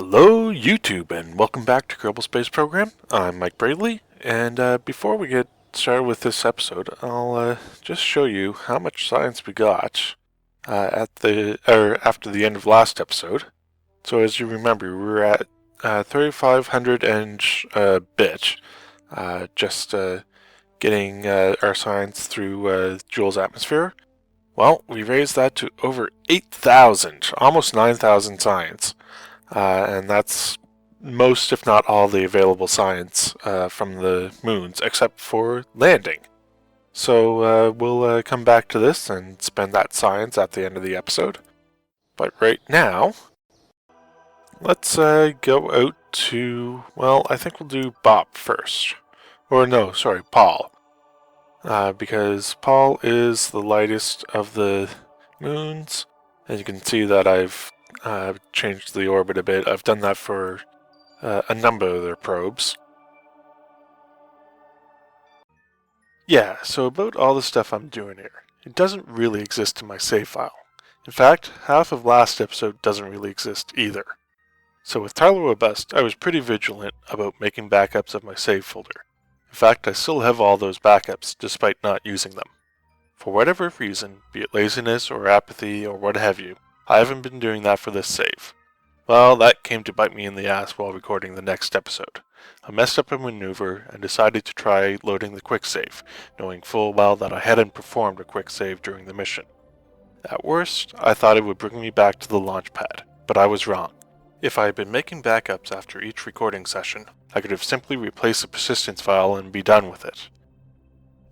Hello YouTube and welcome back to Kerbal Space Program. I'm Mike Braedley, and before we get started with this episode, I'll just show you how much science we got after the end of last episode. So as you remember, we were at 3,500 and a bit, just getting our science through Jool's atmosphere. Well, we raised that to over 8,000, almost 9,000 science. And that's most, if not all, the available science from the moons, except for landing. So we'll come back to this and spend that science at the end of the episode. But right now, let's go out to, well, I think we'll do Bop first. Or no, sorry, Paul. Because Paul is the lightest of the moons. And you can see that I've changed the orbit a bit. I've done that for a number of their probes. Yeah, so about all the stuff I'm doing here. It doesn't really exist in my save file. In fact, half of last episode doesn't really exist either. So with Tyler Robust, I was pretty vigilant about making backups of my save folder. In fact, I still have all those backups, despite not using them. For whatever reason, be it laziness or apathy or what have you, I haven't been doing that for this save. Well, that came to bite me in the ass while recording the next episode. I messed up a maneuver and decided to try loading the quick save, knowing full well that I hadn't performed a quick save during the mission. At worst, I thought it would bring me back to the launch pad, but I was wrong. If I had been making backups after each recording session, I could have simply replaced the persistence file and be done with it.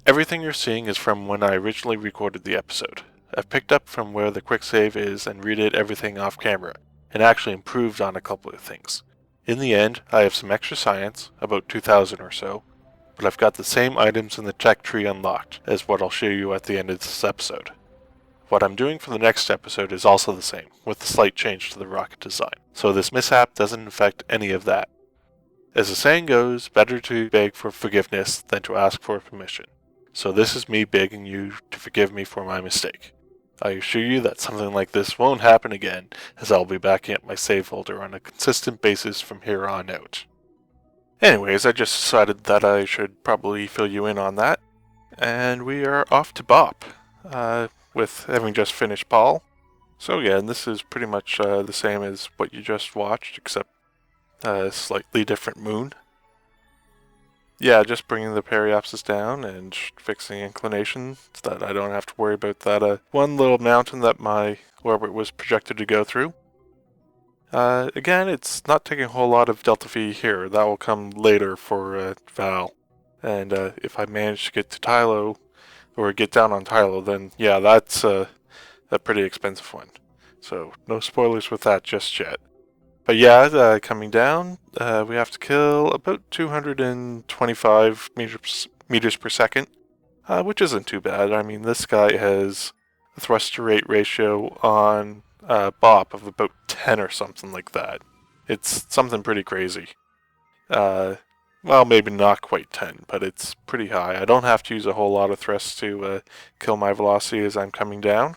Everything you're seeing is from when I originally recorded the episode. I've picked up from where the quick save is and redid everything off camera, and actually improved on a couple of things. In the end, I have some extra science, about 2,000 or so, but I've got the same items in the tech tree unlocked as what I'll show you at the end of this episode. What I'm doing for the next episode is also the same, with a slight change to the rocket design, so this mishap doesn't affect any of that. As the saying goes, better to beg for forgiveness than to ask for permission. So this is me begging you to forgive me for my mistake. I assure you that something like this won't happen again, as I'll be backing up my save folder on a consistent basis from here on out. Anyways, I just decided that I should probably fill you in on that, and we are off to Bop, with having just finished Paul. So yeah, and this is pretty much the same as what you just watched, except a slightly different moon. Yeah, just bringing the periapsis down and fixing inclination so that I don't have to worry about that one little mountain that my orbit was projected to go through. Again, it's not taking a whole lot of delta V here. That will come later for Val. And if I manage to get to Tylo, or get down on Tylo, then yeah, that's a pretty expensive one. So no spoilers with that just yet. But yeah, coming down, we have to kill about 225 meters per second, which isn't too bad. I mean, this guy has a thrust to rate ratio on Bop of about 10 or something like that. It's something pretty crazy. Well, maybe not quite 10, but it's pretty high. I don't have to use a whole lot of thrust to kill my velocity as I'm coming down.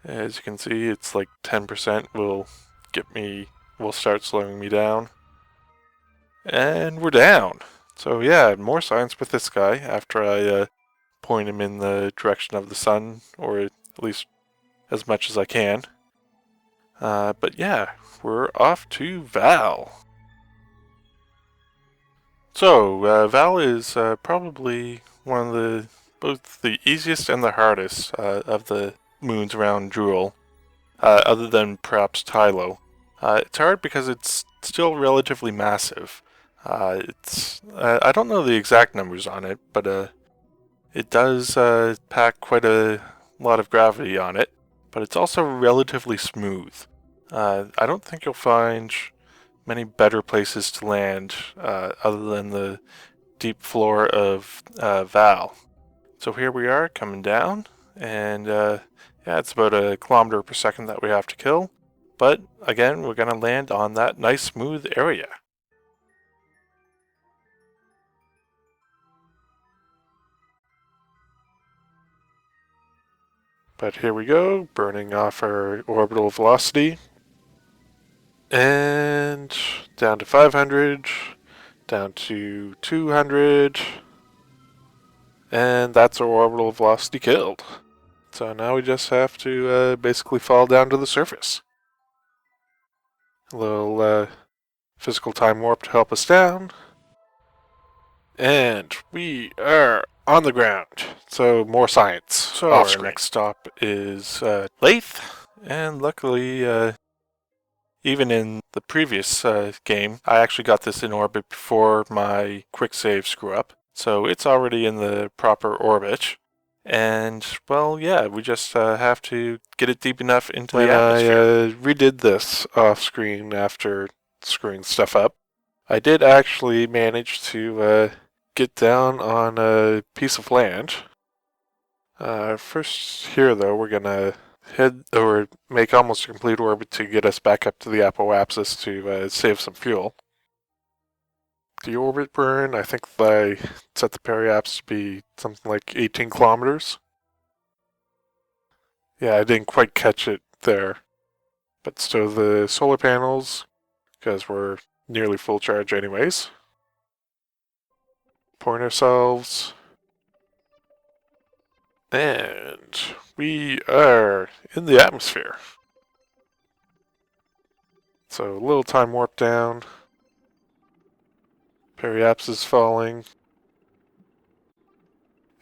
As you can see, it's like 10% will start slowing me down. And we're down. So yeah, more science with this guy after I point him in the direction of the sun, or at least as much as I can. But yeah, we're off to Val. So Val is probably one of both the easiest and the hardest of the moons around Jool, other than perhaps Tylo. It's hard because it's still relatively massive. I don't know the exact numbers on it, but it does pack quite a lot of gravity on it. But it's also relatively smooth. I don't think you'll find many better places to land other than the deep floor of Val. So here we are coming down, and yeah, it's about 1 kilometer per second that we have to kill. But again, we're going to land on that nice smooth area. But here we go, burning off our orbital velocity. And down to 500, down to 200, and that's our orbital velocity killed. So now we just have to basically fall down to the surface. A little physical time warp to help us down. And we are on the ground. So more science. So our next stop is Lathe. And luckily, even in the previous game, I actually got this in orbit before my quick save screw up. So it's already in the proper orbit. And, well, yeah, we just have to get it deep enough into the atmosphere. When I redid this off-screen after screwing stuff up, I did actually manage to get down on a piece of land. First here, though, we're going to head or make almost a complete orbit to get us back up to the apoapsis to save some fuel. The orbit burn, I think I set the periapsis to be something like 18 kilometers. Yeah, I didn't quite catch it there. But still, the solar panels, because we're nearly full charge anyways. Point ourselves. And we are in the atmosphere. So a little time warp down. Periapsis falling.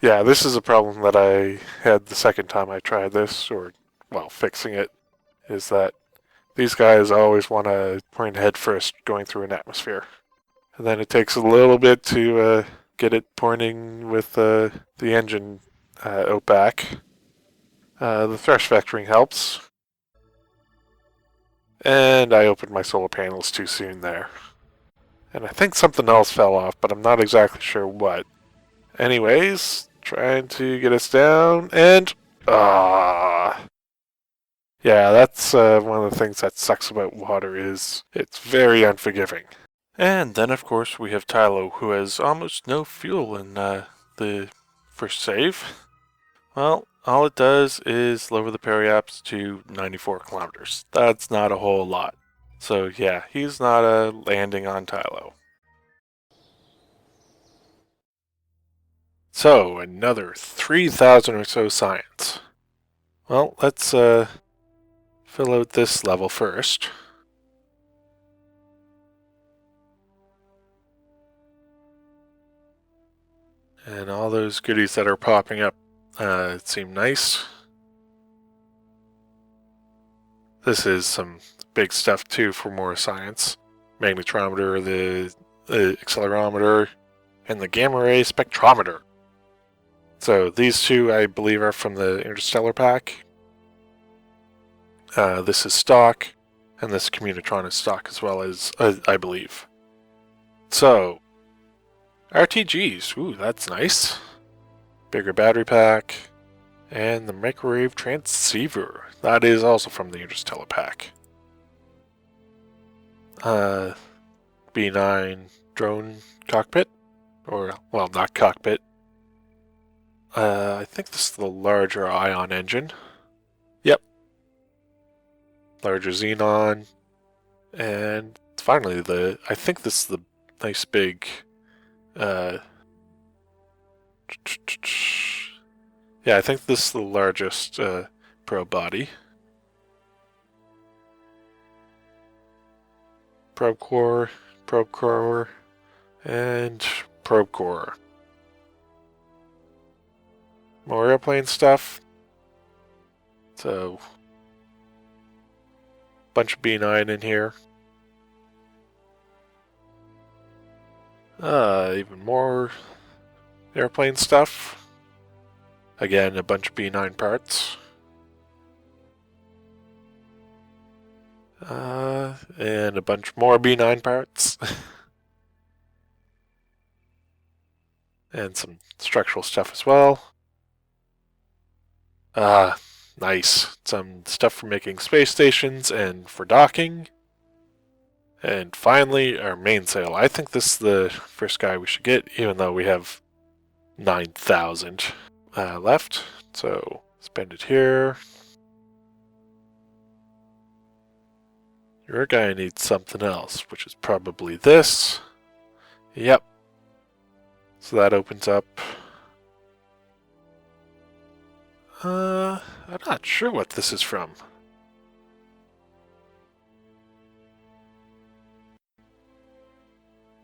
Yeah, this is a problem that I had the second time I tried this, or, well, fixing it, is that these guys always want to point head first going through an atmosphere. And then it takes a little bit to get it pointing with the engine out back. The thrust vectoring helps. And I opened my solar panels too soon there. And I think something else fell off, but I'm not exactly sure what. Anyways, trying to get us down, and... Yeah, that's one of the things that sucks about water is it's very unforgiving. And then, of course, we have Tylo, who has almost no fuel in the first save. Well, all it does is lower the periapsis to 94 kilometers. That's not a whole lot. So yeah, he's not landing on Tylo. So, another 3,000 or so science. Well, let's fill out this level first. And all those goodies that are popping up seem nice. This is some big stuff too for more science. Magnetometer, the accelerometer, and the gamma ray spectrometer. So these two, I believe, are from the Interstellar pack. This is stock, and this Communitron is stock as well, as I believe. So, RTGs, ooh, that's nice. Bigger battery pack, and the microwave transceiver. That is also from the Interstellar pack. B9 drone cockpit, or, well, not cockpit. I think this is the larger ion engine. Yep. Larger xenon. And finally, I think this is the nice big, yeah, I think this is the largest probe body. Probe core, and probe core. More airplane stuff. So, bunch of B9 in here. Even more airplane stuff. Again, a bunch of B9 parts. And a bunch more B9 parts. And some structural stuff as well. Nice. Some stuff for making space stations and for docking. And finally, our mainsail. I think this is the first guy we should get, even though we have 9,000 left. So, spend it here. Your guy needs something else, which is probably this. Yep. So that opens up. I'm not sure what this is from.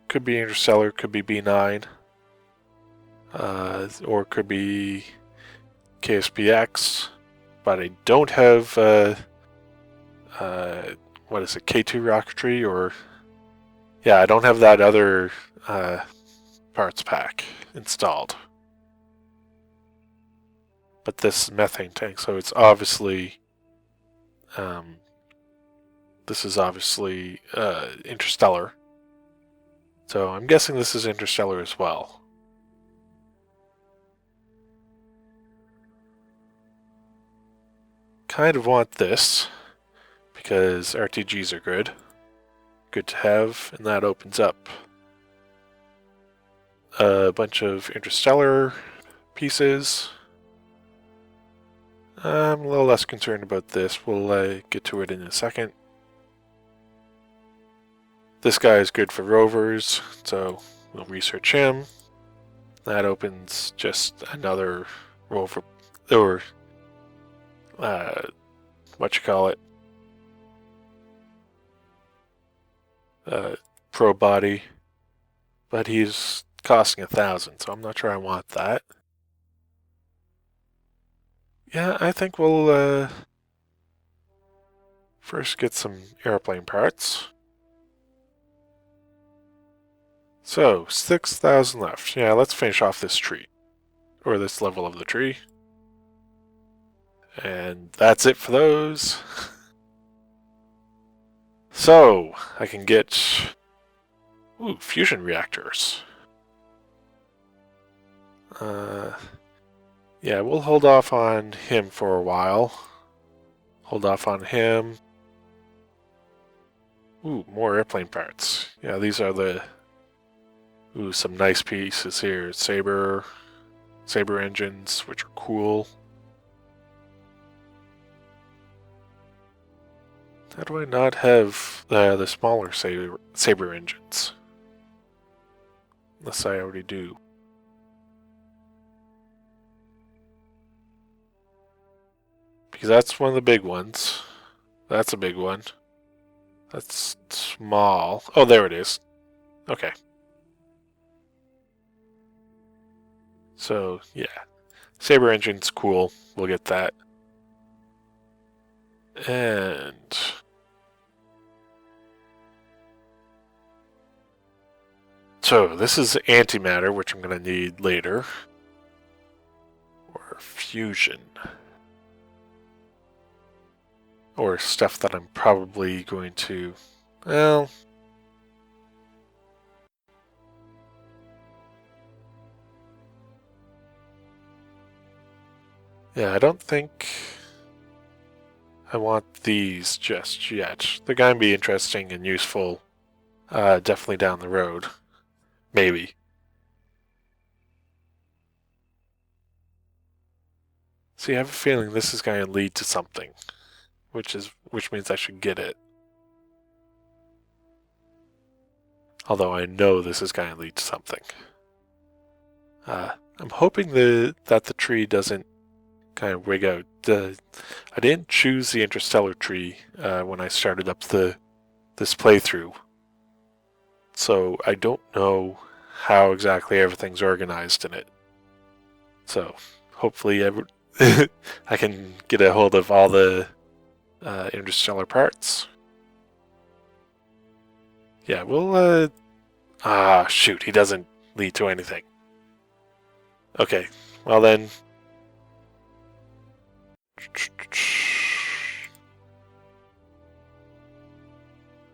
Could be Interstellar, could be B9. Or could be KSPX. But I don't have, what is it, K2 rocketry, or... Yeah, I don't have that other, parts pack installed. But this methane tank, so it's obviously, this is obviously, Interstellar. So I'm guessing this is Interstellar as well. Kind of want this, because RTGs are good. Good to have, and that opens up a bunch of Interstellar pieces. I'm a little less concerned about this. We'll get to it in a second. This guy is good for rovers, so we'll research him. That opens just another rover, or pro body, but he's costing 1,000, so I'm not sure I want that. Yeah, I think we'll first get some airplane parts. So, 6,000 left. Yeah, let's finish off this tree. Or this level of the tree. And that's it for those. So, I can get... Ooh, fusion reactors. Yeah, we'll hold off on him for a while. Hold off on him. Ooh, more airplane parts. Yeah, these are the... Ooh, some nice pieces here. Saber engines, which are cool. How do I not have the smaller saber engines? Unless I already do. Because that's one of the big ones. That's a big one. That's small. Oh, there it is. Okay. So, yeah. Saber engine's cool. We'll get that. And... So, this is antimatter, which I'm going to need later. Or fusion. Or stuff that I'm probably going to... Well... Yeah, I don't think I want these just yet. They're going to be interesting and useful definitely down the road. Maybe. See, I have a feeling this is going to lead to something, which means I should get it. Although I know this is going to lead to something. I'm hoping that the tree doesn't kind of wig out. I didn't choose the interstellar tree when I started up this playthrough, so I don't know how exactly everything's organized in it. So hopefully I can get a hold of all the interstellar parts. Yeah, we'll shoot, he doesn't lead to anything. Okay, well then.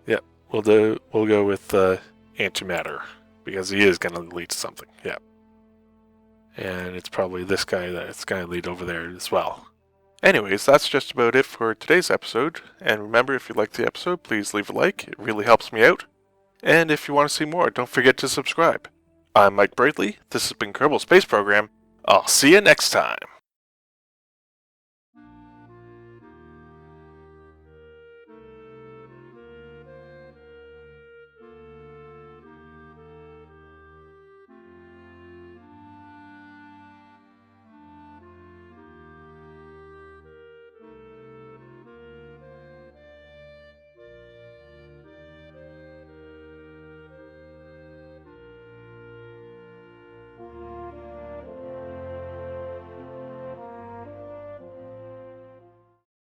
Yep, we'll go with antimatter because he is going to lead to something. Yeah, and it's probably this guy that's going to lead over there as well. Anyways, that's just about it for today's episode. And remember, if you liked the episode, please leave a like. It really helps me out. And if you want to see more, don't forget to subscribe. I'm Mike Braedley. This has been Kerbal Space Program. I'll see you next time.